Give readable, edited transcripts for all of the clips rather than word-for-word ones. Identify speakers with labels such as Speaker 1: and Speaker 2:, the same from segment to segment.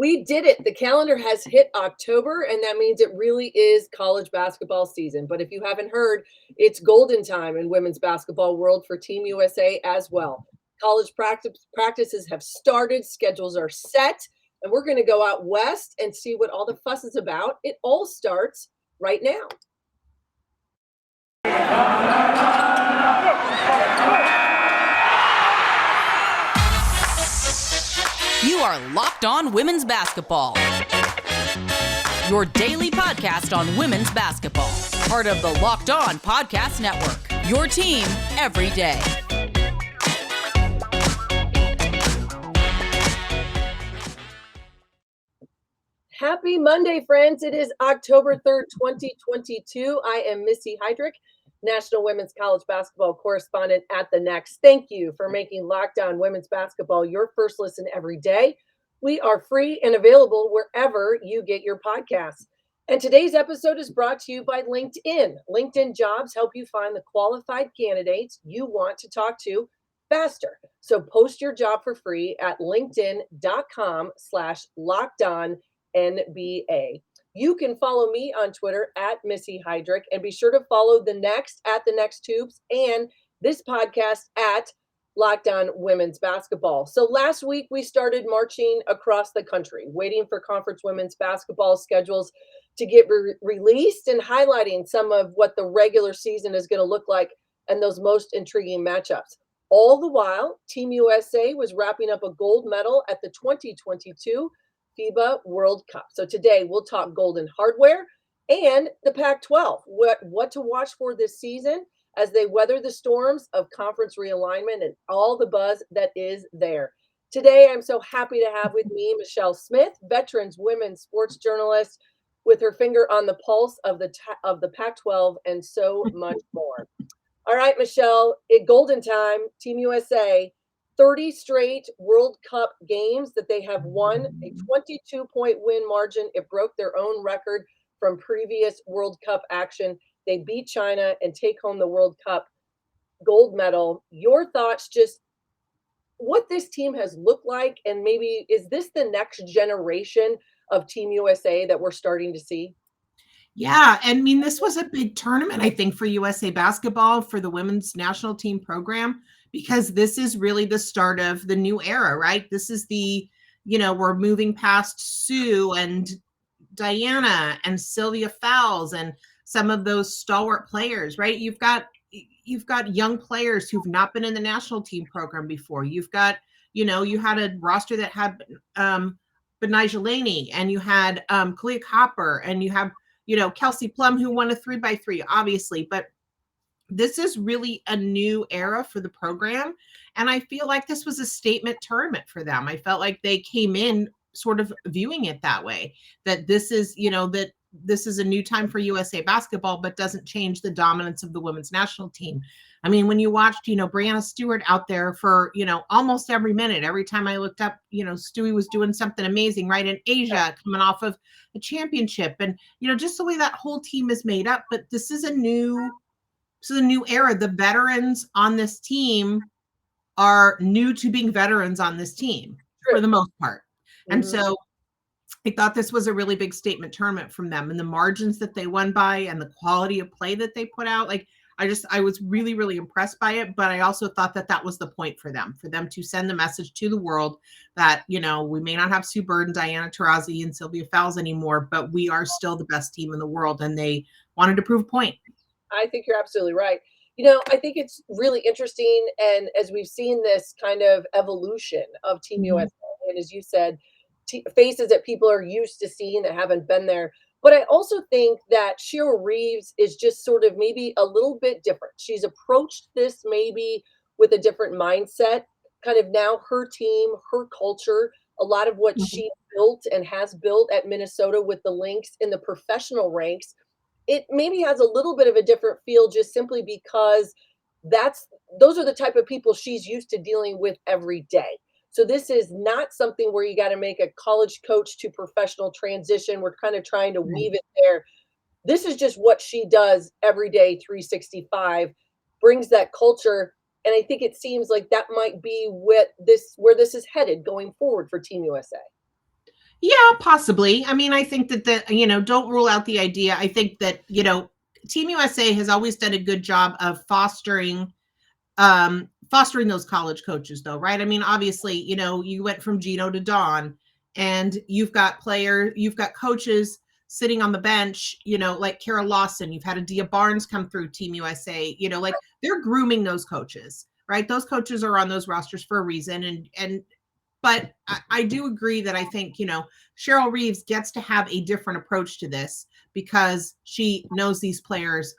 Speaker 1: We did it. The calendar has hit October, and that means it really is college basketball season. But if you haven't heard, it's golden time in women's basketball world for Team USA as well. College practices have started, schedules are set, and we're going to go out west and see what all the fuss is about. It all starts right now.
Speaker 2: You are Locked On Women's Basketball, your daily podcast on women's basketball. Part of the Locked On Podcast Network, your team every day.
Speaker 1: Happy Monday, friends. It is October 3rd, 2022. I am Missy Heidrick, National Women's College Basketball Correspondent at The Next. Thank you for making Locked On Women's Basketball your first listen every day. We are free and available wherever you get your podcasts. And today's episode is brought to you by LinkedIn. LinkedIn Jobs help you find the qualified candidates you want to talk to faster. So post your job for free at linkedin.com/LockedOnNBA. You can follow me on Twitter at Missy Heidrick, and be sure to follow The Next at The Next Tubes and this podcast at Locked On Women's Basketball. So last week we started marching across the country, waiting for conference women's basketball schedules to get released and highlighting some of what the regular season is going to look like and those most intriguing matchups. All the while, Team USA was wrapping up a gold medal at the 2022 FIBA World Cup. So today we'll talk golden hardware and the Pac-12, what to watch for this season as they weather the storms of conference realignment and all the buzz that is there. Today, I'm so happy to have with me Michelle Smith, veterans women's sports journalist with her finger on the pulse of the Pac-12 and so much more. All right, Michelle, golden time, Team USA. 30 straight World Cup games that they have won, a 22-point win margin. It broke their own record from previous World Cup action. They beat China and take home the World Cup gold medal. Your thoughts, just what this team has looked like, and maybe is this the next generation of Team USA that we're starting to see?
Speaker 3: Yeah, I mean, this was a big tournament, I think, for USA basketball, for the women's national team program, because this is really the start of the new era, right? This is we're moving past Sue and Diana and Sylvia Fowles and some of those stalwart players, right? You've got young players who've not been in the national team program before. You've got, you had a roster that had Benijah Laney, and you had Kalia Copper, and you have Kelsey Plum, who won a 3x3, obviously, but this is really a new era for the program. And I feel like this was a statement tournament for them. I felt like they came in sort of viewing it that way, that this is, that this is a new time for USA basketball, but doesn't change the dominance of the women's national team. I mean, when you watched, Brianna Stewart out there for, almost every minute, every time I looked up, Stewie was doing something amazing, right? In Asia, coming off of a championship, and, just the way that whole team is made up. But this is a new era. The veterans on this team are new to being veterans on this team for the most part. Mm-hmm. And so I thought this was a really big statement tournament from them, and the margins that they won by and the quality of play that they put out. Like, I was really, really impressed by it, but I also thought that was the point for them to send the message to the world that, we may not have Sue Bird and Diana Taurasi and Sylvia Fowles anymore, but we are still the best team in the world, and they wanted to prove a point.
Speaker 1: I think you're absolutely right. I think it's really interesting, and as we've seen this kind of evolution of Team USA, and as you said, faces that people are used to seeing that haven't been there. But I also think that Cheryl Reeves is just sort of maybe a little bit different. She's approached this maybe with a different mindset, kind of now her team, her culture, a lot of what she built and has built at Minnesota with the Lynx in the professional ranks. It maybe has a little bit of a different feel just simply because those are the type of people she's used to dealing with every day. So this is not something where you got to make a college coach to professional transition. We're kind of trying to weave it there. This is just what she does every day, 365, brings that culture. And I think it seems like that might be where this is headed going forward for Team USA.
Speaker 3: Yeah, possibly. I mean, I think that don't rule out the idea. I think that, Team USA has always done a good job of fostering those college coaches, though, right? I mean, obviously, you went from Gino to Dawn, and you've got coaches sitting on the bench, like Kara Lawson. You've had Adia Barnes come through Team USA. Like they're grooming those coaches, right? Those coaches are on those rosters for a reason, but I do agree that I think, Cheryl Reeves gets to have a different approach to this because she knows these players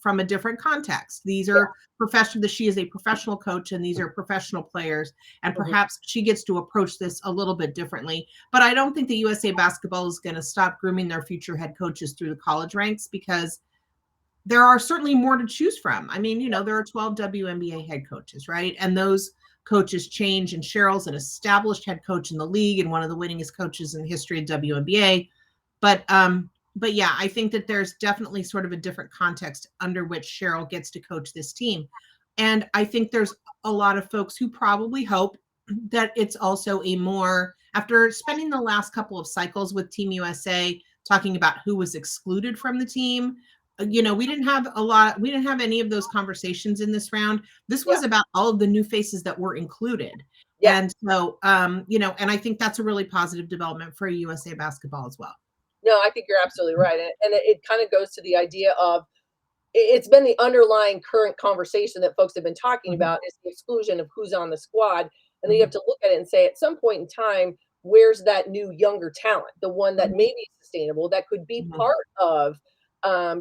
Speaker 3: from a different context. These are professional. She is a professional coach, and these are professional players, and perhaps she gets to approach this a little bit differently. But I don't think the USA basketball is going to stop grooming their future head coaches through the college ranks, because there are certainly more to choose from. I mean, there are 12 WNBA head coaches, right? And those coaches change, and Cheryl's an established head coach in the league and one of the winningest coaches in the history of WNBA. But yeah, I think that there's definitely sort of a different context under which Cheryl gets to coach this team. And I think there's a lot of folks who probably hope that it's also after spending the last couple of cycles with Team USA talking about who was excluded from the team, we didn't have any of those conversations in this round. This was about all of the new faces that were included. Yeah. And so, and I think that's a really positive development for USA basketball as well.
Speaker 1: No, I think you're absolutely right. And it kind of goes to the idea of, it's been the underlying current conversation that folks have been talking about, is the exclusion of who's on the squad. And then you have to look at it and say, at some point in time, where's that new younger talent, the one that may be sustainable, that could be part of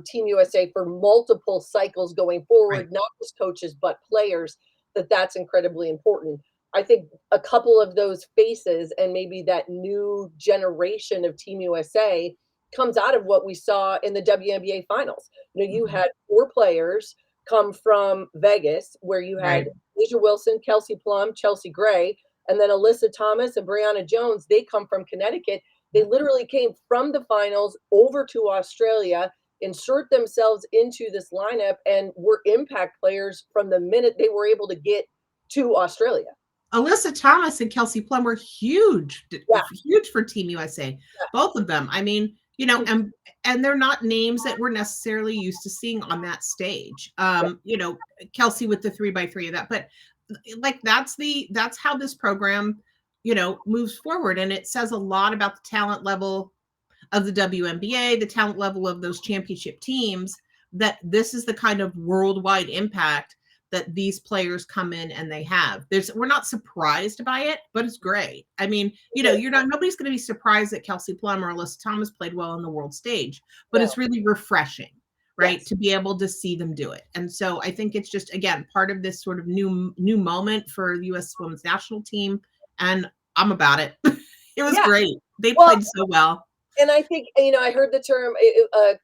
Speaker 1: Team USA for multiple cycles going forward, not just coaches, but players, that's incredibly important. I think a couple of those faces and maybe that new generation of Team USA comes out of what we saw in the WNBA finals. You had 4 players come from Vegas, where you had Asia Wilson, Kelsey Plum, Chelsea Gray, and then Alyssa Thomas and Brianna Jones. They come from Connecticut. They literally came from the finals over to Australia, insert themselves into this lineup, and were impact players from the minute they were able to get to Australia.
Speaker 3: Alyssa Thomas and Kelsey Plum were huge for Team USA. Both of them. I mean, and they're not names that we're necessarily used to seeing on that stage. Kelsey with the 3x3 of that, but like that's how this program, moves forward. And it says a lot about the talent level of the WNBA, the talent level of those championship teams, that this is the kind of worldwide impact that these players come in and they have. We're not surprised by it, but it's great. I mean, nobody's going to be surprised that Kelsey Plum or Alyssa Thomas played well on the world stage, but it's really refreshing, right? To be able to see them do it. And so I think it's just, again, part of this sort of new moment for the U.S. women's national team. And I'm about it. It was great. They played so well.
Speaker 1: And I think, I heard the term,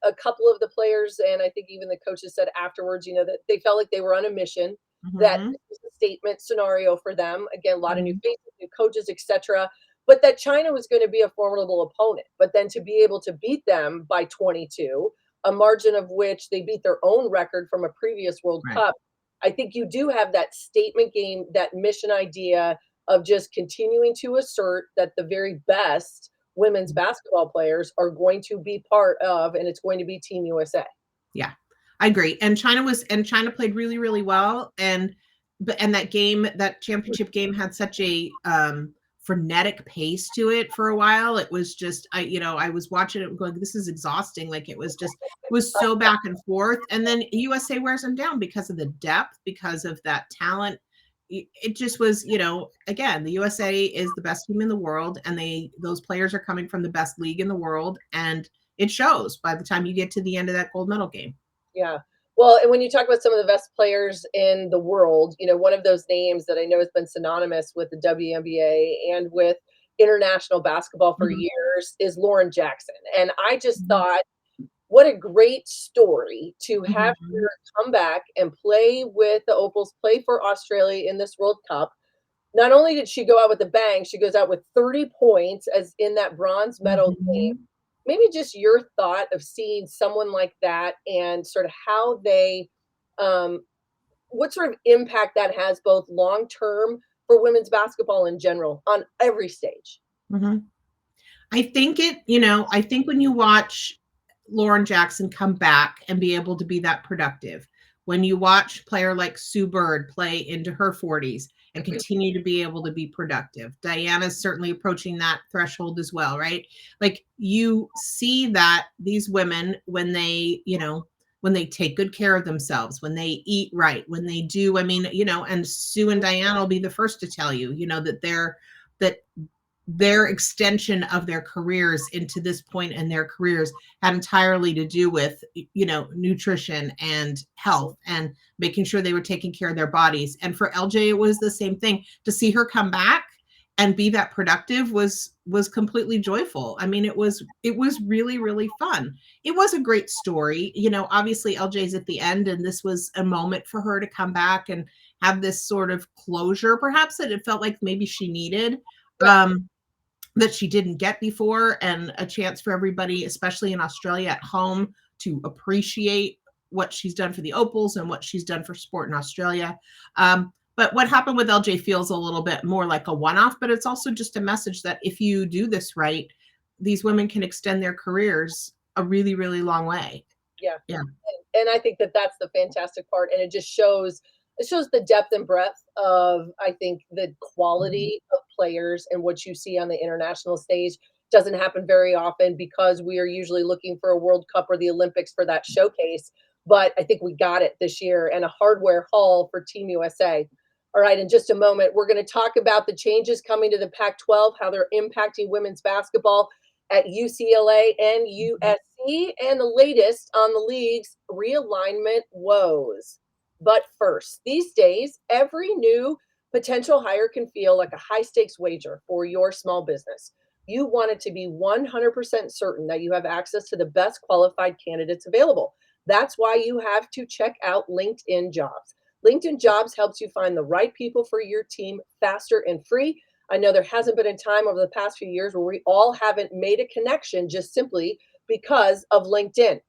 Speaker 1: a couple of the players, and I think even the coaches said afterwards, that they felt like they were on a mission, that this was a statement scenario for them. Again, a lot of new faces, new coaches, etc. But that China was going to be a formidable opponent. But then to be able to beat them by 22, a margin of which they beat their own record from a previous World Cup, I think you do have that statement game, that mission idea of just continuing to assert that the very best women's basketball players are going to be part of, and it's going to be Team USA.
Speaker 3: Yeah, I agree. And China played really, really well. And that championship game had such a frenetic pace to it for a while. It was just, I was watching it going, this is exhausting. Like it was so back and forth. And then USA wears them down because of the depth, because of that talent. It just was, again, the USA is the best team in the world, and those players are coming from the best league in the world, and it shows by the time you get to the end of that gold medal game.
Speaker 1: Yeah. Well, and when you talk about some of the best players in the world, one of those names that I know has been synonymous with the WNBA and with international basketball for years is Lauren Jackson. And I just thought, what a great story to have her come back and play with the Opals, play for Australia in this World Cup. Not only did she go out with a bang, she goes out with 30 points as in that bronze medal game. Maybe just your thought of seeing someone like that and sort of how they, what sort of impact that has both long-term for women's basketball in general on every stage.
Speaker 3: I think I think when you watch Lauren Jackson come back and be able to be that productive, when you watch a player like Sue Bird play into her 40s and continue to be able to be productive, Diana's certainly approaching that threshold as well, right? Like you see that these women, when they, when they take good care of themselves, when they eat right, when they do, and Sue and Diana will be the first to tell you, that their extension of their careers into this point in their careers had entirely to do with, nutrition and health and making sure they were taking care of their bodies. And for LJ, it was the same thing. To see her come back and be that productive was completely joyful. I mean, it was really, really fun. It was a great story. Obviously LJ's at the end, and this was a moment for her to come back and have this sort of closure, perhaps, that it felt like maybe she needed. That she didn't get before, and a chance for everybody, especially in Australia at home, to appreciate what she's done for the Opals and what she's done for sport in Australia. But what happened with LJ feels a little bit more like a one-off, but it's also just a message that if you do this right, these women can extend their careers a really, really long way.
Speaker 1: Yeah.
Speaker 3: Yeah.
Speaker 1: And I think that that's the fantastic part. And it just shows the depth and breadth of, I think, the quality of players, and what you see on the international stage doesn't happen very often because we are usually looking for a World Cup or the Olympics for that showcase. But I think we got it this year, and a hardware haul for Team USA. All right, in just a moment, we're going to talk about the changes coming to the Pac-12, how they're impacting women's basketball at UCLA and USC, and the latest on the league's realignment woes. But first, these days, every new potential hire can feel like a high stakes wager for your small business. You want it to be 100% certain that you have access to the best qualified candidates available. That's why you have to check out LinkedIn Jobs. LinkedIn Jobs helps you find the right people for your team faster and free. I know there hasn't been a time over the past few years where we all haven't made a connection just simply because of LinkedIn.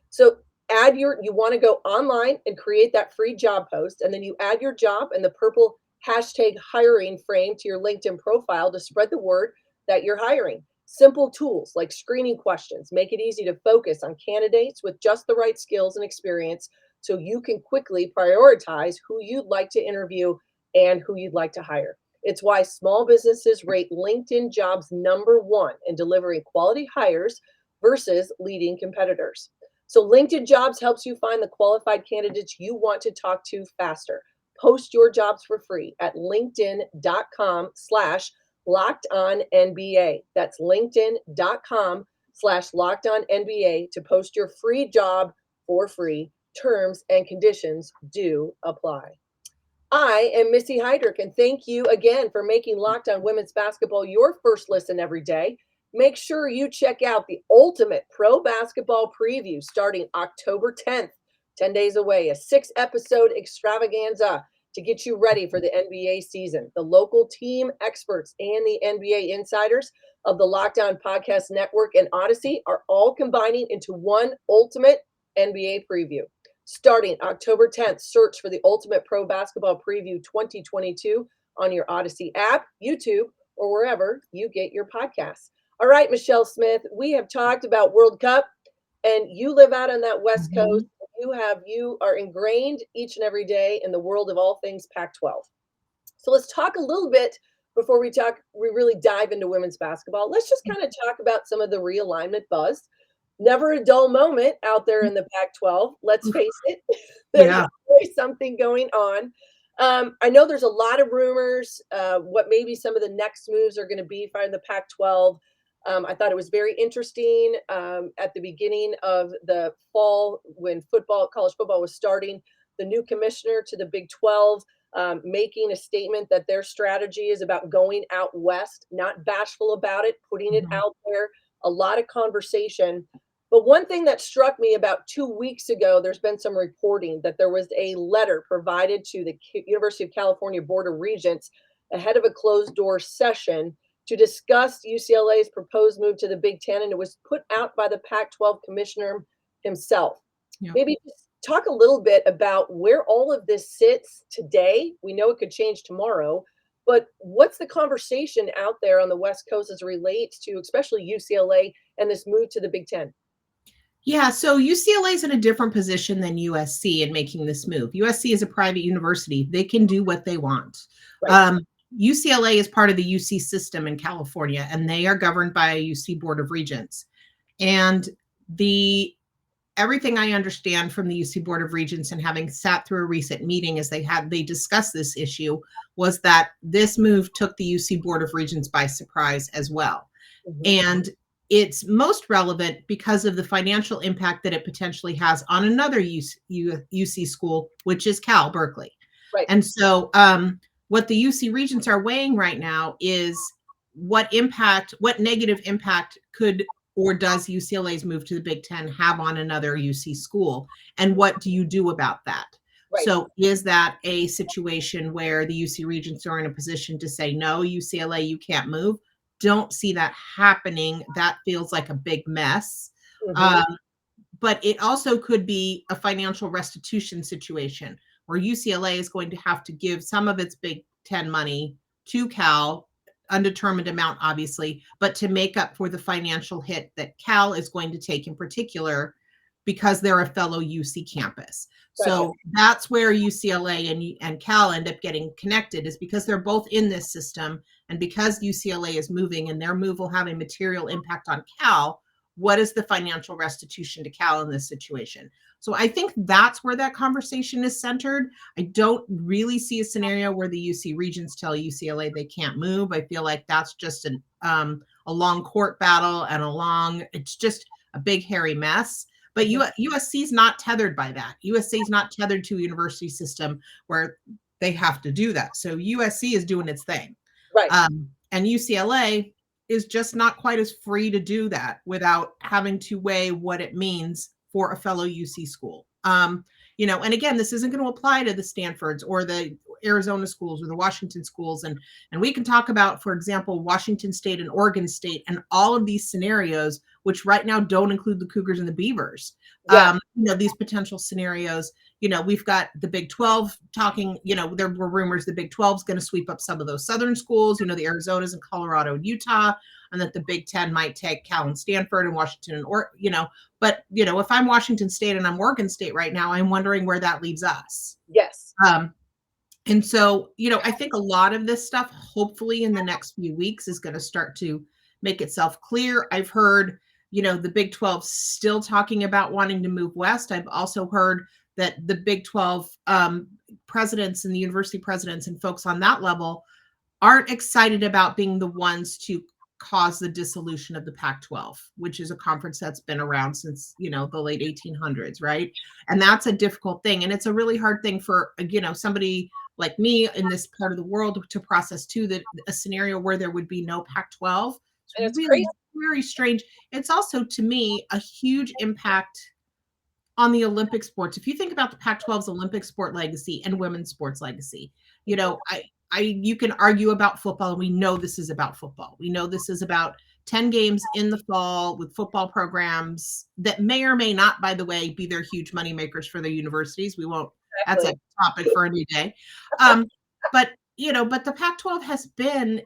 Speaker 1: So you want to go online and create that free job post, and then you add your job and the purple hashtag hiring frame to your LinkedIn profile to spread the word that you're hiring. Simple tools like screening questions make it easy to focus on candidates with just the right skills and experience, so you can quickly prioritize who you'd like to interview and who you'd like to hire. It's why small businesses rate LinkedIn Jobs #1 in delivering quality hires versus leading competitors. So LinkedIn Jobs helps you find the qualified candidates you want to talk to faster. Post your jobs for free at linkedin.com/LockedOnNBA. That's linkedin.com/LockedOnNBA to post your free job for free. Terms and conditions do apply. I am Missy Heidrick, and thank you again for making Locked On Women's Basketball your first listen every day. Make sure you check out the Ultimate Pro Basketball Preview starting October 10th, 10 days away, a 6-episode extravaganza to get you ready for the NBA season. The local team experts and the NBA insiders of the Locked On Podcast Network and Odyssey are all combining into one ultimate NBA preview. Starting October 10th, search for the Ultimate Pro Basketball Preview 2022 on your Odyssey app, YouTube, or wherever you get your podcasts. All right, Michelle Smith, we have talked about World Cup, and you live out on that West Coast. You are ingrained each and every day in the world of all things Pac-12. So let's talk a little bit before we really dive into women's basketball. Let's just kind of talk about some of the realignment buzz. Never a dull moment out there in the Pac-12. Let's face it, there's always something going on. I know there's a lot of rumors what maybe some of the next moves are going to be for the Pac-12. I thought it was very interesting at the beginning of the fall when college football was starting, the new commissioner to the Big 12 making a statement that their strategy is about going out west, not bashful about it, putting it out there, a lot of conversation. But one thing that struck me about 2 weeks ago, there's been some reporting that there was a letter provided to the University of California Board of Regents ahead of a closed-door session to discuss UCLA's proposed move to the Big Ten, and it was put out by the Pac-12 commissioner himself. Yep. Maybe just talk a little bit about where all of this sits today. We know it could change tomorrow, But what's the conversation out there on the West Coast as it relates to especially UCLA and this move to the Big Ten?
Speaker 3: Yeah, so UCLA is in a different position than USC in making this move. USC is a private university. They can do what they want.
Speaker 1: Right.
Speaker 3: UCLA is part of the UC system in California, and they are governed by a UC Board of Regents. And everything I understand from the UC Board of Regents, and having sat through a recent meeting as they discussed this issue, was that this move took the UC Board of Regents by surprise as well.
Speaker 1: Mhm.
Speaker 3: And it's most relevant because of the financial impact that it potentially has on another UC school, which is Cal Berkeley.
Speaker 1: Right.
Speaker 3: And so what the UC Regents are weighing right now is what negative impact could or does UCLA's move to the Big Ten have on another UC school? And what do you do about that?
Speaker 1: Right.
Speaker 3: So is that a situation where the UC Regents are in a position to say, no, UCLA, you can't move? Don't see that happening. That feels like a big mess.
Speaker 1: Mhm.
Speaker 3: But it also could be a financial restitution situation where UCLA is going to have to give some of its Big Ten money to Cal, undetermined amount, obviously, but to make up for the financial hit that Cal is going to take in particular because they're a fellow UC campus. So that's where UCLA and Cal end up getting connected, is because they're both in this system. And because UCLA is moving and their move will have a material impact on Cal, what is the financial restitution to Cal in this situation? So I think that's where that conversation is centered. I don't really see a scenario where the UC Regents tell UCLA they can't move. I feel like that's just a long court battle and it's just a big hairy mess. But USC is not tethered by that. USC is not tethered to a university system where they have to do that. So USC is doing its thing.
Speaker 1: Right.
Speaker 3: And UCLA is just not quite as free to do that without having to weigh what it means for a fellow UC school. And again, this isn't going to apply to the Stanfords or the Arizona schools or the Washington schools. And we can talk about, for example, Washington State and Oregon State and all of these scenarios, which right now don't include the Cougars and the Beavers.
Speaker 1: Yeah.
Speaker 3: These potential scenarios, we've got the Big 12 talking, there were rumors the Big 12 is going to sweep up some of those Southern schools, the Arizonas and Colorado and Utah, and that the Big 10 might take Cal and Stanford and Washington but if I'm Washington State and I'm Oregon State right now, I'm wondering where that leaves us.
Speaker 1: Yes.
Speaker 3: And so, I think a lot of this stuff, hopefully in the next few weeks, is going to start to make itself clear. I've heard, the Big 12 still talking about wanting to move west. I've also heard that the Big 12 presidents and the university presidents and folks on that level aren't excited about being the ones to cause the dissolution of the Pac-12, which is a conference that's been around since, the late 1800s, right? And that's a difficult thing. And it's a really hard thing for, somebody like me in this part of the world to process too, that a scenario where there would be no Pac-12.
Speaker 1: It's
Speaker 3: really
Speaker 1: crazy.
Speaker 3: Very strange. It's also, to me, a huge impact on the Olympic sports. If you think about the Pac-12's Olympic sport legacy and women's sports legacy, you can argue about football, and we know this is about football. We know this is about 10 games in the fall with football programs that may or may not, by the way, be their huge money makers for their universities. We won't.
Speaker 1: Exactly.
Speaker 3: That's a topic for a new day. But the Pac-12 has been,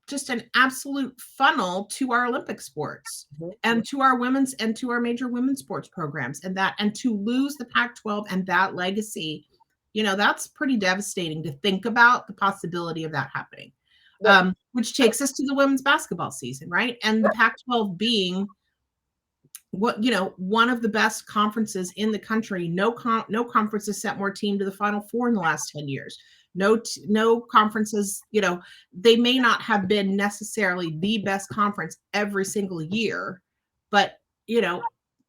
Speaker 3: just an absolute funnel to our Olympic sports and to our women's and to our major women's sports programs, and to lose the Pac-12 and that legacy, that's pretty devastating to think about the possibility of that happening. Which takes us to the women's basketball season, right? And the Pac-12 being one of the best conferences in the country. No conference has sent more team to the Final Four in the last 10 years. No conferences, they may not have been necessarily the best conference every single year, but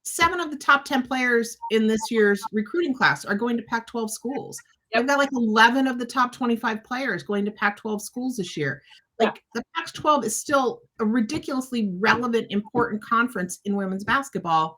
Speaker 3: 7 of the top 10 players in this year's recruiting class are going to Pac-12 schools. They've got like 11 of the top 25 players going to Pac-12 schools this year. Like the Pac-12 is still a ridiculously relevant, important conference in women's basketball.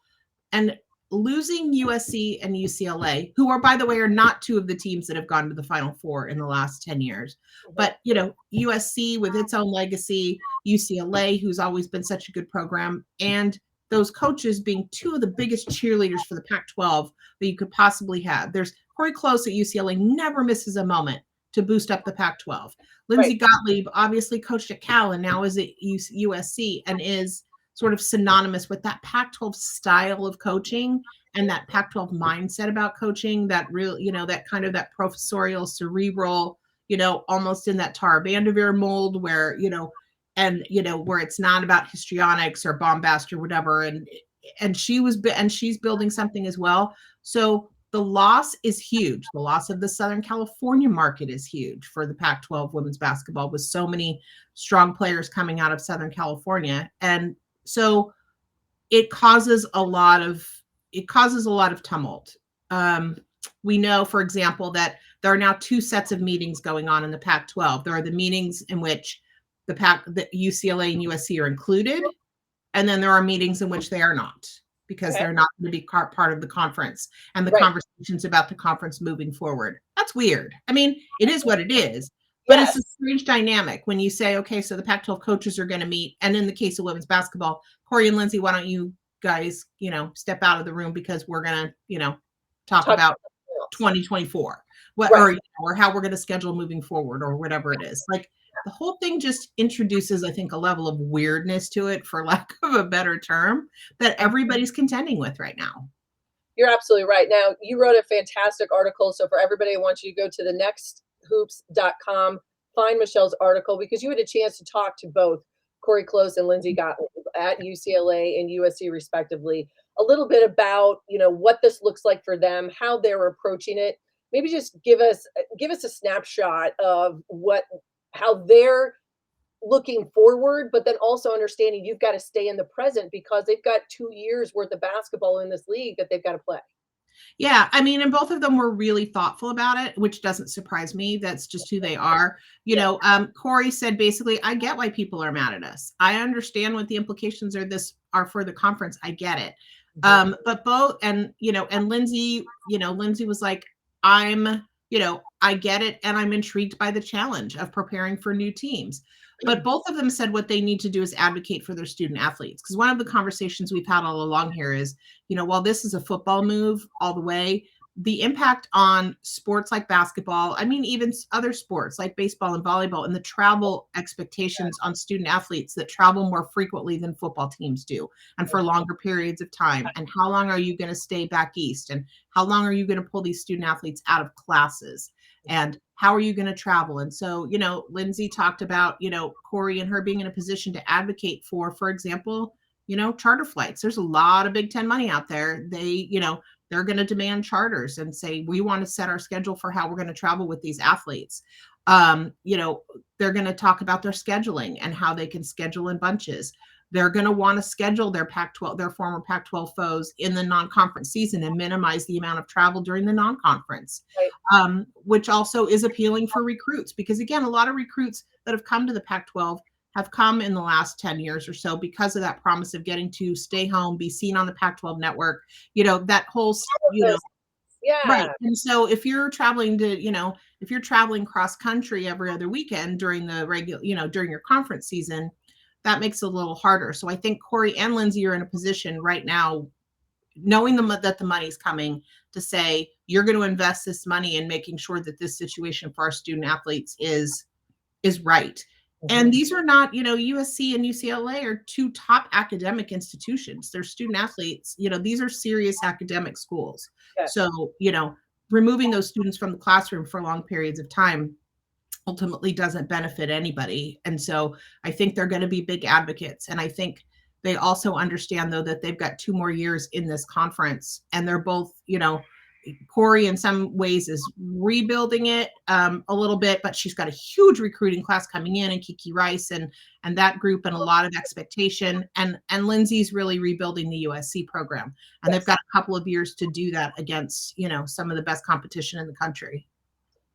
Speaker 3: And losing USC and UCLA, who are, by the way, are not 2 of the teams that have gone to the Final Four in the last 10 years. But, USC with its own legacy, UCLA, who's always been such a good program, and those coaches being 2 of the biggest cheerleaders for the Pac-12 that you could possibly have. There's Corey Close at UCLA never misses a moment to boost up the Pac-12. Lindsay Gottlieb obviously coached at Cal and now is at USC and is sort of synonymous with that Pac-12 style of coaching and that Pac-12 mindset about coaching, that real, that kind of that professorial, cerebral, almost in that Tara Vanderveer mold where, where it's not about histrionics or bombast or whatever. And she's building something as well. So the loss is huge. The loss of the Southern California market is huge for the Pac-12 women's basketball with so many strong players coming out of Southern California. And so it causes a lot of tumult. We know, for example, that there are now two sets of meetings going on in the Pac-12. There are the meetings in which the UCLA and USC are included, and then there are meetings in which they are not, because they're not going to be part of the conference and the conversations about the conference moving forward. That's weird. I mean, it is what it is, but it's a strange dynamic when you say, okay, so the Pac-12 coaches are going to meet. And in the case of women's basketball, Corey and Lindsay, why don't you guys, step out of the room because we're going to, talk about 2024, or how we're going to schedule moving forward or whatever it is. Like, the whole thing just introduces, I think, a level of weirdness to it, for lack of a better term, that everybody's contending with right now.
Speaker 1: You're absolutely right. Now, you wrote a fantastic article. So for everybody, I want you to go to thenexthoops.com, find Michelle's article, because you had a chance to talk to both Corey Close and Lindsay Gottlieb at UCLA and USC respectively, a little bit about, what this looks like for them, how they're approaching it. Maybe just give us a snapshot of how they're looking forward, but then also understanding you've got to stay in the present because they've got 2 years worth of basketball in this league that they've got to play.
Speaker 3: Yeah, I mean, and both of them were really thoughtful about it, which doesn't surprise me. That's just who they are. Corey said, basically, I get why people are mad at us. I understand what the implications are for the conference. I get it. But both, and Lindsay, Lindsay was like, I get it. And I'm intrigued by the challenge of preparing for new teams. But both of them said what they need to do is advocate for their student athletes. Because one of the conversations we've had all along here is, while this is a football move all the way, the impact on sports like basketball, I mean, even other sports like baseball and volleyball, and the travel expectations on student athletes that travel more frequently than football teams do, and for longer periods of time. And how long are you going to stay back east? And how long are you going to pull these student athletes out of classes? And how are you going to travel? And so, Lindsay talked about, Corey and her being in a position to advocate for example, charter flights. There's a lot of Big Ten money out there. They're going to demand charters and say, we want to set our schedule for how we're going to travel with these athletes. They're going to talk about their scheduling and how they can schedule in bunches. They're going to want to schedule their former Pac-12 foes in the non-conference season and minimize the amount of travel during the non-conference, which also is appealing for recruits. Because again, a lot of recruits that have come to the Pac-12 have come in the last 10 years or so because of that promise of getting to stay home, be seen on the Pac-12 network, that whole, right. And so if you're traveling if you're traveling cross country every other weekend during the regular, during your conference season, that makes it a little harder. So I think Corey and Lindsay are in a position right now, knowing that the money's coming, to say, you're going to invest this money in making sure that this situation for our student athletes is right. And these are not, USC and UCLA are two top academic institutions. They're student athletes, these are serious academic schools. Yeah. So, removing those students from the classroom for long periods of time ultimately doesn't benefit anybody. And so I think they're going to be big advocates. And I think they also understand, though, that they've got 2 more years in this conference, and they're both, Corey in some ways is rebuilding it a little bit, but she's got a huge recruiting class coming in, and Kiki Rice and that group, and a lot of expectation. And Lindsay's really rebuilding the USC program, and they've got a couple of years to do that against, some of the best competition in the country.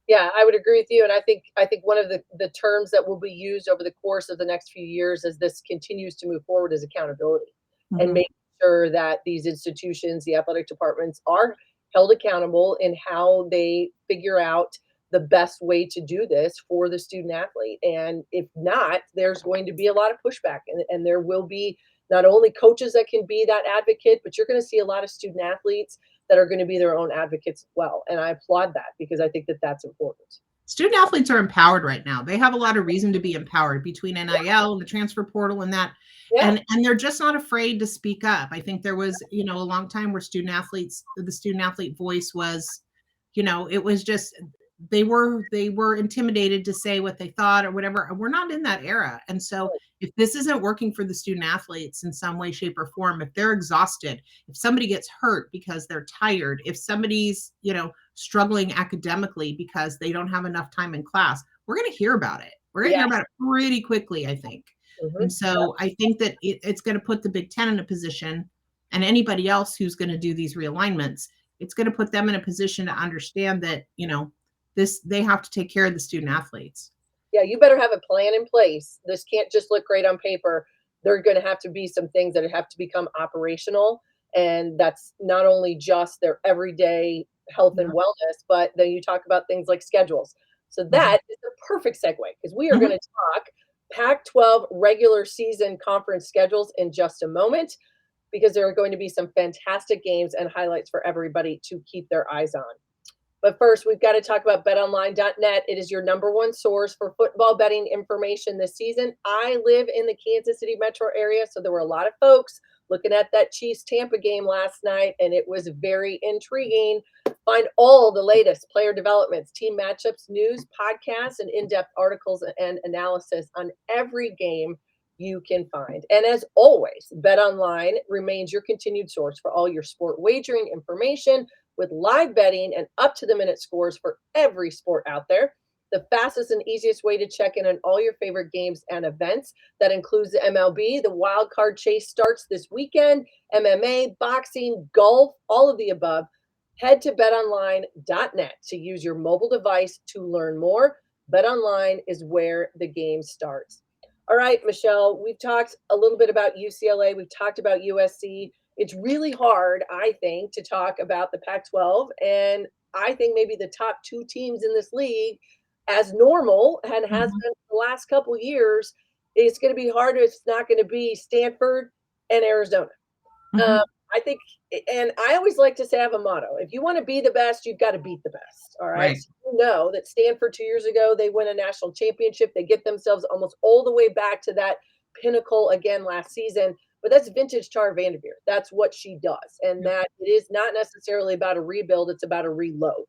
Speaker 1: Yeah, I would agree with you. And I think one of the terms that will be used over the course of the next few years as this continues to move forward is accountability, and making sure that these institutions, the athletic departments, are held accountable in how they figure out the best way to do this for the student athlete. And if not, there's going to be a lot of pushback, and there will be not only coaches that can be that advocate, but you're going to see a lot of student athletes that are going to be their own advocates as well. And I applaud that, because I think that that's important.
Speaker 3: student athletes are empowered right now. They have a lot of reason to be empowered between NIL and the transfer portal and that.
Speaker 1: Yeah.
Speaker 3: And they're just not afraid to speak up. I think there was, a long time where the student athlete voice was, it was just, they were intimidated to say what they thought or whatever. We're not in that era. And so if this isn't working for the student athletes in some way, shape, or form, if they're exhausted, if somebody gets hurt because they're tired, if somebody's, struggling academically because they don't have enough time in class, we're going to hear about it. We're going to hear about it pretty quickly, I think.
Speaker 1: Mm-hmm.
Speaker 3: And so I think that it's going to put the Big Ten in a position, and anybody else who's going to do these realignments, it's going to put them in a position to understand that, they have to take care of the student athletes.
Speaker 1: Yeah, you better have a plan in place. This can't just look great on paper. There are going to have to be some things that have to become operational. And that's not only just their everyday health and wellness, but then you talk about things like schedules. So that is a perfect segue, because we are going to talk Pac-12 regular season conference schedules in just a moment, because there are going to be some fantastic games and highlights for everybody to keep their eyes on. But first, we've got to talk about betonline.net. It is your number one source for football betting information this season. I live in the Kansas City metro area, so there were a lot of folks looking at that Chiefs-Tampa game last night, and it was very intriguing. Find all the latest player developments, team matchups, news, podcasts, and in-depth articles and analysis on every game you can find. And as always, BetOnline remains your continued source for all your sport wagering information, with live betting and up-to-the-minute scores for every sport out there. The fastest and easiest way to check in on all your favorite games and events. That includes the MLB. The wild card chase starts this weekend. MMA, boxing, golf, all of the above. Head to betonline.net to use your mobile device to learn more. BetOnline is where the game starts. All right, Michelle, we've talked a little bit about UCLA. We've talked about USC. It's really hard, I think, to talk about the Pac-12, and I think maybe the top two teams in this league, as normal and has been the last couple of years, it's going to be hard if it's not going to be Stanford and Arizona. I think, and I always like to say I have a motto: if you want to be the best, you've got to beat the best. All right. So you know that Stanford 2 years ago, they win a national championship. They get themselves almost all the way back to that pinnacle again last season. But that's vintage Tara Vanderveer. That's what she does. And that it is not necessarily about a rebuild. It's about a reload.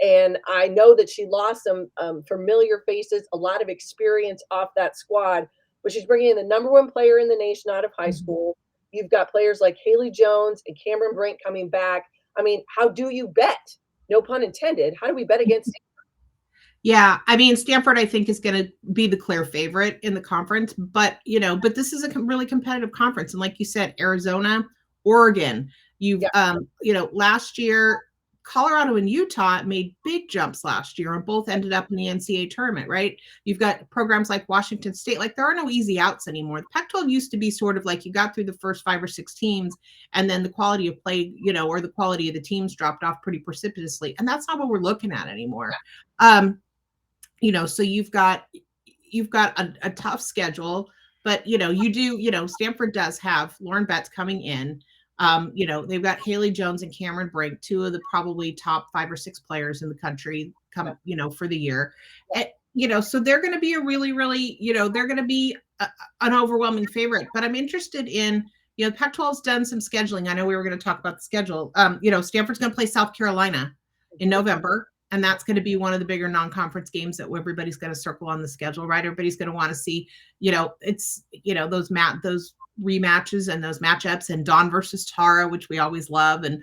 Speaker 1: And I know that she lost some familiar faces, a lot of experience off that squad, but she's bringing in the number one player in the nation out of high school. You've got players like Haley Jones and Cameron Brink coming back. I mean, how do you bet? No pun intended. How do we bet against Stanford?
Speaker 3: Yeah, I mean, Stanford, I think, is going to be the clear favorite in the conference, but this is a really competitive conference. And like you said, Arizona, Oregon, last year, Colorado and Utah made big jumps last year and both ended up in the NCAA tournament, right? You've got programs like Washington State. Like, there are no easy outs anymore. The Pac-12 used to be sort of like you got through the first 5 or 6 teams and then the quality of play, or the quality of the teams dropped off pretty precipitously. And that's not what we're looking at anymore. So you've got a tough schedule, but Stanford does have Lauren Betts coming in. They've got Haley Jones and Cameron Brink, 2 of the probably top 5 or 6 players in the country for the year. So they're going to be a really, really, they're going to be an overwhelming favorite. But I'm interested in, Pac-12's done some scheduling. I know we were going to talk about the schedule. Stanford's going to play South Carolina in November. And that's going to be one of the bigger non-conference games that everybody's going to circle on the schedule, right? Everybody's going to want to see, those rematches and those matchups, and Dawn versus Tara, which we always love. And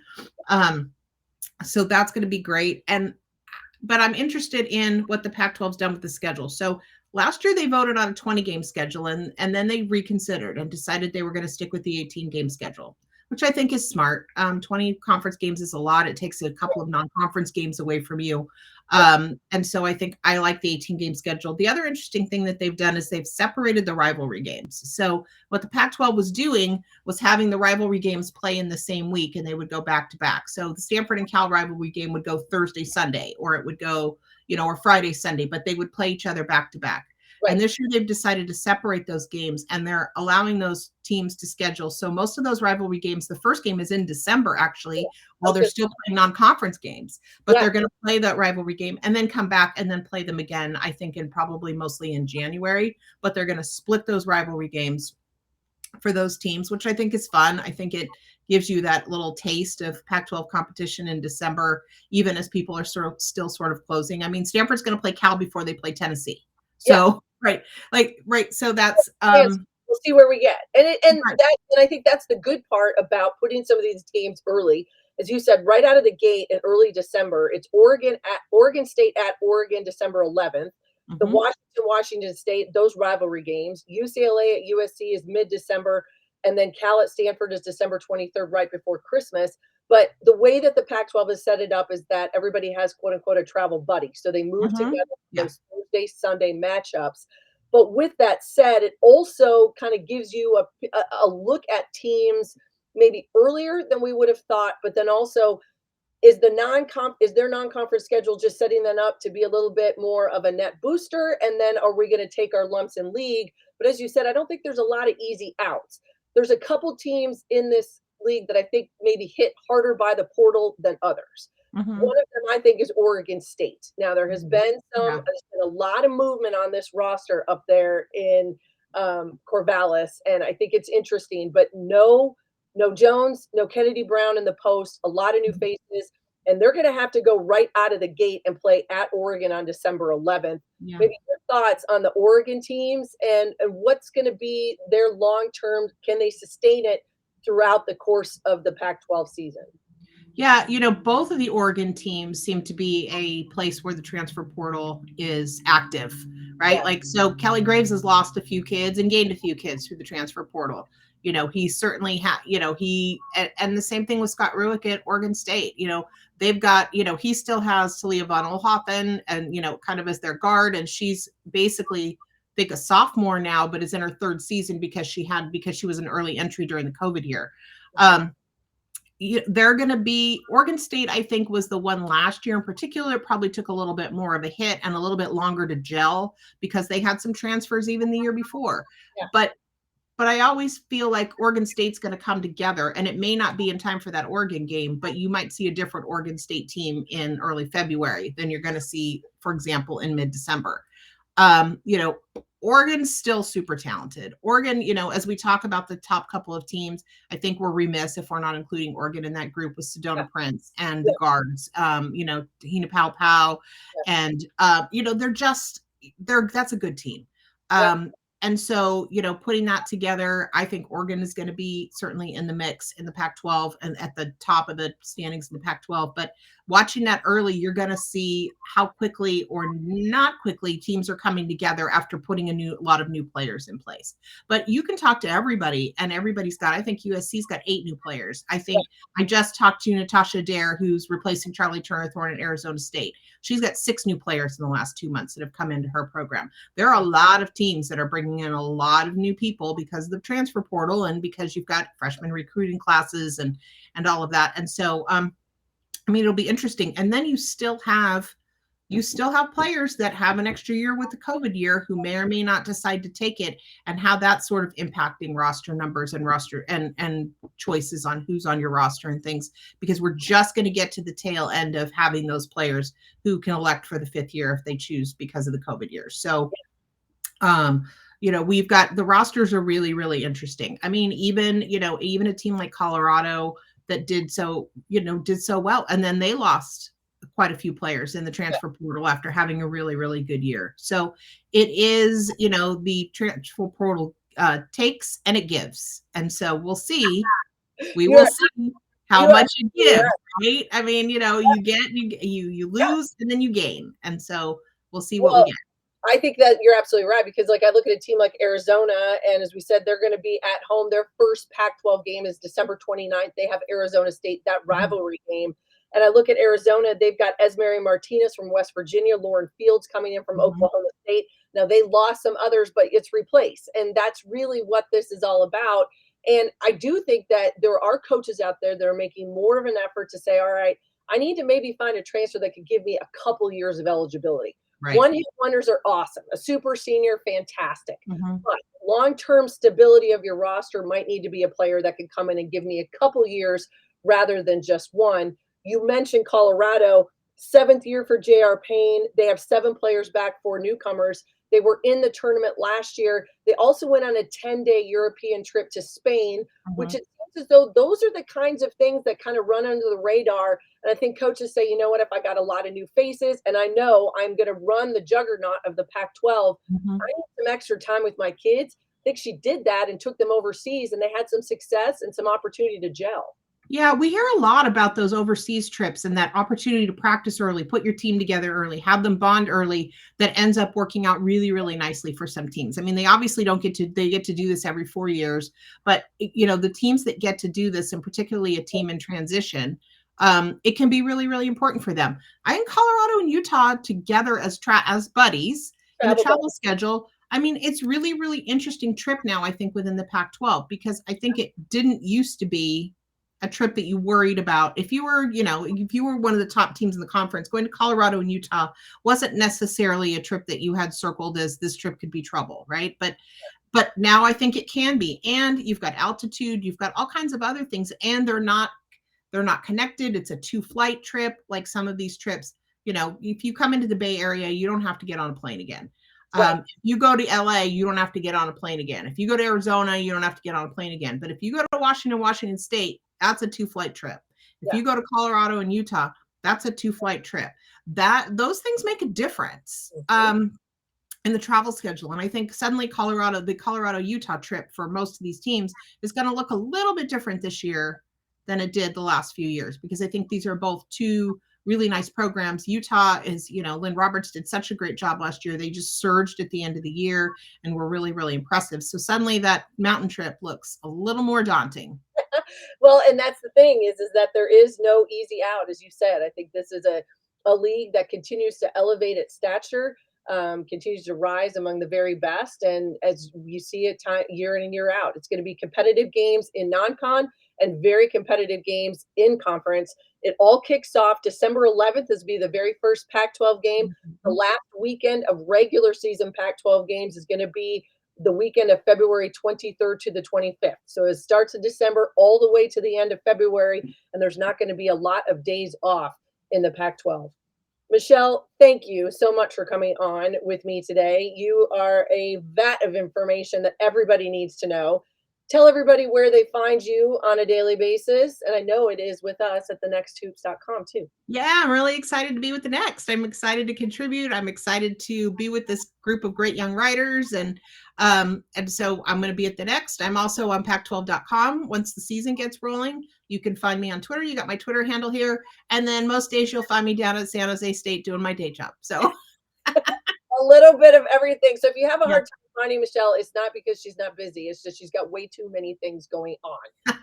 Speaker 3: so that's going to be great. But I'm interested in what the Pac-12's done with the schedule. So last year they voted on a 20-game schedule, and then they reconsidered and decided they were going to stick with the 18-game schedule, which I think is smart. 20 conference games is a lot. It takes a couple of non-conference games away from you. And so I think I like the 18-game schedule. The other interesting thing that they've done is they've separated the rivalry games. So what the Pac-12 was doing was having the rivalry games play in the same week, and they would go back to back. So the Stanford and Cal rivalry game would go Thursday, Sunday, or it would go, or Friday, Sunday, but they would play each other back to back. And this year they've decided to separate those games, and they're allowing those teams to schedule. So most of those rivalry games, the first game is in December, actually, while they're still playing non-conference games. But they're going to play that rivalry game and then come back and then play them again, I think, and probably mostly in January. But they're going to split those rivalry games for those teams, which I think is fun. I think it gives you that little taste of Pac-12 competition in December, even as people are still sort of closing. I mean, Stanford's going to play Cal before they play Tennessee. So, right. So that's,
Speaker 1: we'll see where we get. And I think that's the good part about putting some of these teams early. As you said, right out of the gate in early December, it's Oregon State at Oregon, December 11th. The Washington State, those rivalry games. UCLA at USC is mid-December, and then Cal at Stanford is December 23rd, right before Christmas. But the way that the Pac-12 has set it up is that everybody has, quote unquote, a travel buddy. So they move together those Thursday, Sunday matchups. But with that said, it also kind of gives you a look at teams maybe earlier than we would have thought, but then also is their non-conference schedule just setting them up to be a little bit more of a net booster? And then are we going to take our lumps in league? But as you said, I don't think there's a lot of easy outs. There's a couple teams in this league that I think maybe hit harder by the portal than others. One of them, I think, is Oregon State. Now, there has been there's been a lot of movement on this roster up there in Corvallis, and I think it's interesting, but no Jones, no Kennedy Brown in the post, a lot of new faces, and they're going to have to go right out of the gate and play at Oregon on December 11th. Maybe your thoughts on the Oregon teams and what's going to be their long-term, can they sustain it throughout the course of the Pac-12 season?
Speaker 3: Yeah, both of the Oregon teams seem to be a place where the transfer portal is active, right? So Kelly Graves has lost a few kids and gained a few kids through the transfer portal. He certainly and the same thing with Scott Ruick at Oregon State. They've got, he still has Talia von Oelhoffen and, kind of as their guard. And she's basically, I think, a sophomore now, but is in her third season because she was an early entry during the COVID year. They're going to be, Oregon State, I think, was the one last year in particular, probably took a little bit more of a hit and a little bit longer to gel because they had some transfers even the year before. But I always feel like Oregon State's going to come together, and it may not be in time for that Oregon game, but you might see a different Oregon State team in early February than you're going to see, for example, in mid-December. Oregon's still super talented. Oregon, as we talk about the top couple of teams, I think we're remiss if we're not including Oregon in that group with Sedona Prince and the guards, Tahina Pau, and, that's a good team. And so, putting that together, I think Oregon is going to be certainly in the mix in the Pac-12 and at the top of the standings in the Pac-12. But watching that early, you're going to see how quickly or not quickly teams are coming together after putting a lot of new players in place. But you can talk to everybody, and everybody's got, I think USC's got 8 new players. I think I just talked to Natasha Adair, who's replacing Charlie Turner-Thorne at Arizona State. She's got 6 new players in the last 2 months that have come into her program. There are a lot of teams that are bringing in a lot of new people because of the transfer portal and because you've got freshman recruiting classes and all of that. And so, it'll be interesting. And then you still have players that have an extra year with the COVID year who may or may not decide to take it, and how that's sort of impacting roster numbers and roster and choices on who's on your roster and things, because we're just going to get to the tail end of having those players who can elect for the 5th year if they choose because of the COVID year. So, we've got, the rosters are really, really interesting. I mean, even a team like Colorado that did so well, and then they lost quite a few players in the transfer portal after having a really, really good year. So it is, the transfer portal takes and it gives. And so we'll see. We will see how much you give, right? I mean, you get, you lose and then you gain. And so we'll see what we get.
Speaker 1: I think that you're absolutely right, because I look at a team like Arizona, and as we said, they're going to be at home. Their first Pac-12 game is December 29th. They have Arizona State, that rivalry game. And I look at Arizona, they've got Esmery Martinez from West Virginia, Lauren Fields coming in from Oklahoma State. Now, they lost some others, but it's replaced. And that's really what this is all about. And I do think that there are coaches out there that are making more of an effort to say, all right, I need to maybe find a transfer that could give me a couple years of eligibility.
Speaker 3: Right.
Speaker 1: One-hit wonders are awesome. A super senior, fantastic.
Speaker 3: Mm-hmm.
Speaker 1: But long-term stability of your roster might need to be a player that can come in and give me a couple years rather than just one. You mentioned Colorado, 7th year for J.R. Payne. They have 7 players back for newcomers. They were in the tournament last year. They also went on a 10-day European trip to Spain, which it seems as though those are the kinds of things that kind of run under the radar. And I think coaches say, you know what, if I got a lot of new faces and I know I'm going to run the juggernaut of the Pac-12, I need some extra time with my kids. I think she did that and took them overseas, and they had some success and some opportunity to gel.
Speaker 3: Yeah, we hear a lot about those overseas trips and that opportunity to practice early, put your team together early, have them bond early. That ends up working out really, really nicely for some teams. I mean, they obviously they get to do this every 4 years, but the teams that get to do this, and particularly a team in transition, it can be really, really important for them. I think Colorado and Utah together as buddies in the travel schedule. I mean, it's really, really interesting trip now, I think, within the Pac-12, because I think it didn't used to be a trip that you worried about. If you were one of the top teams in the conference, going to Colorado and Utah wasn't necessarily a trip that you had circled as this trip could be trouble, right? But now I think it can be. And you've got altitude, you've got all kinds of other things, and they're not connected. It's a 2-flight trip, like some of these trips. If you come into the Bay Area, you don't have to get on a plane again.
Speaker 1: Right.
Speaker 3: If you go to LA, you don't have to get on a plane again. If you go to Arizona, you don't have to get on a plane again. But if you go to Washington State, that's a 2-flight trip. If you go to Colorado and Utah, that's a 2-flight trip. Those things make a difference in the travel schedule. And I think suddenly the Colorado-Utah trip for most of these teams is going to look a little bit different this year than it did the last few years, because I think these are both 2 really nice programs. Utah is, Lynn Roberts did such a great job last year. They just surged at the end of the year and were really, really impressive. So suddenly that mountain trip looks a little more daunting.
Speaker 1: Well, and that's the thing is that there is no easy out, as you said. I think this is a league that continues to elevate its stature, continues to rise among the very best. And as you see it year in and year out, it's going to be competitive games in non-con and very competitive games in conference. It all kicks off December 11th is be the very first Pac-12 game. The last weekend of regular season Pac-12 games is going to be the weekend of February 23rd to the 25th. So it starts in December all the way to the end of February, and there's not going to be a lot of days off in the Pac-12. Michelle, thank you so much for coming on with me today. You are a vat of information that everybody needs to know. Tell everybody where they find you on a daily basis. And I know it is with us at thenexthoops.com too.
Speaker 3: Yeah, I'm really excited to be with The Next. I'm excited to contribute. I'm excited to be with this group of great young writers. And so I'm going to be at The Next. I'm also on Pac12.com. Once the season gets rolling, you can find me on Twitter. You got my Twitter handle here. And then most days you'll find me down at San Jose State doing my day job. So
Speaker 1: a little bit of everything. So if you have a hard time finding Michelle, it's not because she's not busy. It's just she's got way too many things going on.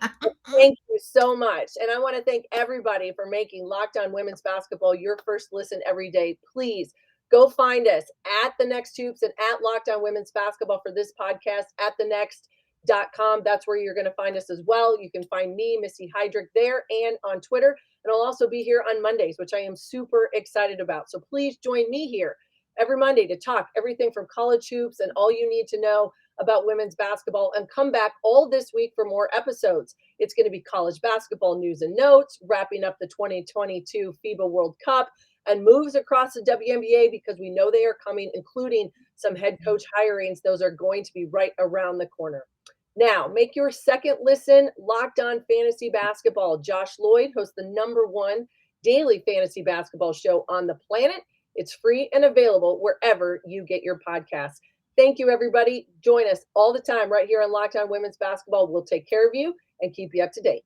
Speaker 1: Thank you so much. And I want to thank everybody for making Locked On Women's Basketball your first listen every day. Please go find us at The Next Hoops and at Locked On Women's Basketball for this podcast at thenexth.com. That's where you're going to find us as well. You can find me, Missy Heidrick, there and on Twitter. And I'll also be here on Mondays, which I am super excited about. So please join me here every Monday to talk everything from college hoops and all you need to know about women's basketball, and come back all this week for more episodes. It's going to be college basketball news and notes, wrapping up the 2022 FIBA World Cup, and moves across the WNBA because we know they are coming, including some head coach hirings. Those are going to be right around the corner. Now, make your second listen Locked On Fantasy Basketball. Josh Lloyd hosts the #1 daily fantasy basketball show on the planet. It's free and available wherever you get your podcasts. Thank you, everybody. Join us all the time right here on Locked On Women's Basketball. We'll take care of you and keep you up to date.